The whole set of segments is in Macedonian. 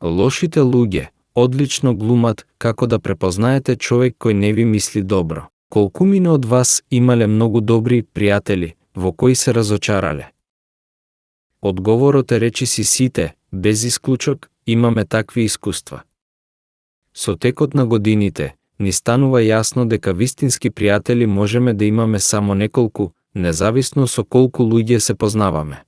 Лошите луѓе одлично глумат како да препознаете човек кој не ви мисли добро. Колкумина од вас имале многу добри пријатели, во кои се разочарале? Одговорот е речиси сите, без исклучок, имаме такви искуства. Со текот на годините, ни станува јасно дека вистински пријатели можеме да имаме само неколку, независно со колку луѓе се познаваме.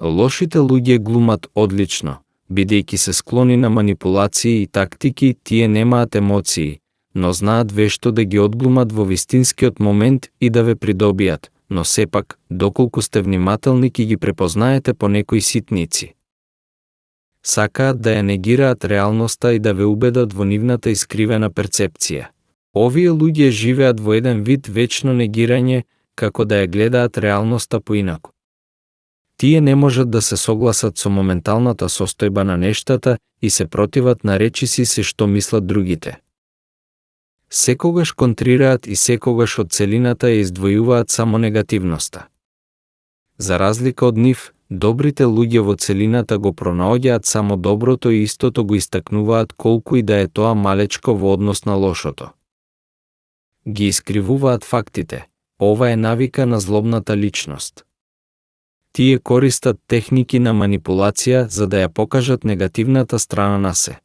Лошите луѓе глумат одлично, бидејќи се склони на манипулации и тактики, тие немаат емоции, но знаат вешто да ги одглумат во вистинскиот момент и да ве придобијат, но сепак, доколку сте внимателни ќе ги препознаете по некои ситници. Сакаат да ја негираат реалноста и да ве убедат во нивната искривена перцепција. Овие луѓе живеат во еден вид вечно негирање, како да ја гледаат реалноста поинаку. Тие не можат да се согласат со моменталната состојба на нештата и се противат на речиси се што мислат другите. Секогаш контрираат и секогаш од целината ја издвојуваат само негативноста. За разлика од нив, добрите луѓе во целината го пронаоѓаат само доброто и истото го истакнуваат колку и да е тоа малечко во однос на лошото. Ги искривуваат фактите. Ова е навика на злобната личност. Тие користат техники на манипулација за да ја покажат негативната страна на се.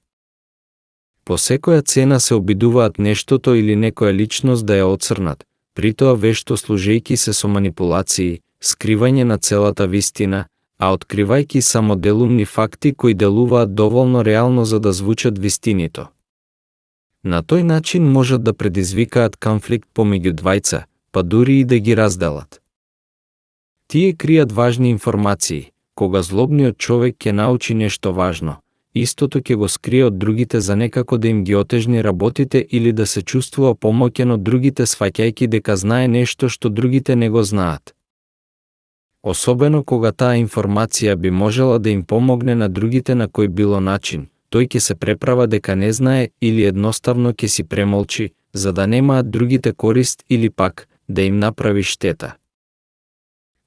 По секоја цена се обидуваат нештото или некоја личност да ја оцрнат, притоа вешто служејќи се со манипулации, скривање на целата вистина, а откривајќи само делумни факти кои делуваат доволно реално за да звучат вистинито. На тој начин можат да предизвикаат конфликт помеѓу двајца, па дури и да ги разделат. Тие кријат важни информации. Кога злобниот човек ќе научи нешто важно, истото ќе го скрие од другите за некако да им ги отежни работите или да се чувствува помоќен од другите сваќајќи дека знае нешто што другите не го знаат. Особено кога таа информација би можела да им помогне на другите на кој било начин, тој ќе се преправа дека не знае или едноставно ќе си премолчи, за да немаат другите корист или пак да им направи штета.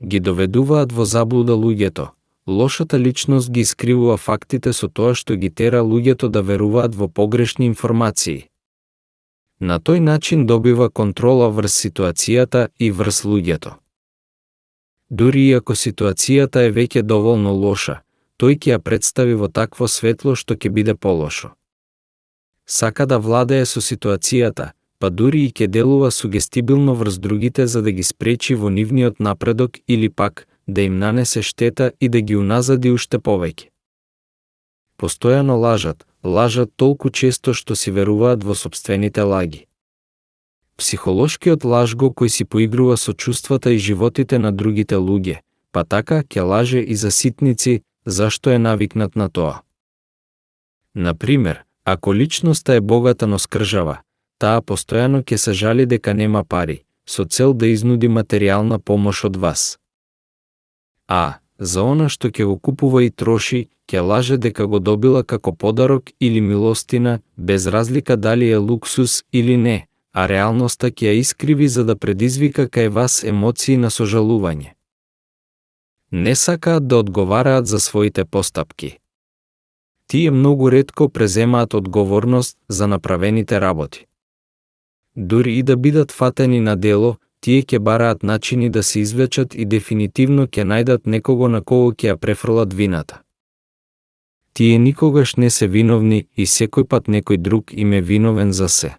Ги доведуваат во заблуда луѓето. Лошата личност ги искривува фактите со тоа што ги тера луѓето да веруваат во погрешни информации. На тој начин добива контрола врз ситуацијата и врз луѓето. Дури и ако ситуацијата е веќе доволно лоша, тој ќе ја представи во такво светло што ќе биде полошо. Сака да владее со ситуацијата, па дури и ќе делува сугестибилно врз другите за да ги спречи во нивниот напредок или пак да им нанесе штета и да ги уназади уште повеќе. Постојано лажат толку често што си веруваат во сопствените лаги. Психолошкиот лажго кој си поигрува со чувствата и животите на другите луѓе, па така ќе лаже и за ситници, зашто е навикнат на тоа. Например, ако личноста е богата но скржава, таа постојано ќе се жали дека нема пари, со цел да изнуди материјална помош од вас. А, за она што ќе го купува и троши, ќе лаже дека го добила како подарок или милостина, без разлика дали е луксус или не, а реалноста ќе ја искриви за да предизвика кај вас емоции на сожалување. Не сакаат да одговараат за своите постапки. Тие многу ретко преземаат одговорност за направените работи. Дури и да бидат фатени на дело, тие ќе бараат начини да се извлечат и дефинитивно ќе најдат некого на кого ќе ја префрлат вината. Тие никогаш не се виновни и секој пат некој друг им е виновен за се.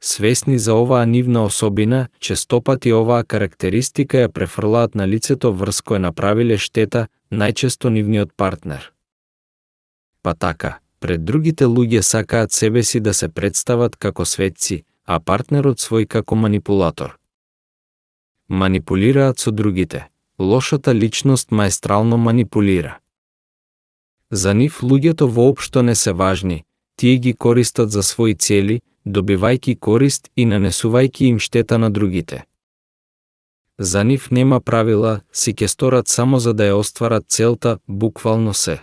Свесни за оваа нивна особина, честопати оваа карактеристика ја префрлаат на лицето врз кое направиле штета, најчесто нивниот партнер. Па така, пред другите луѓе сакаат себе си да се представат како светци, а партнерот свој како манипулатор. Манипулираат со другите. Лошата личност маестрално манипулира. За нив луѓето воопшто не се важни, тие ги користат за своји цели, добивајќи корист и нанесувајќи им штета на другите. За нив нема правила, си ќе сторат само за да ја остварат целта, буквално се.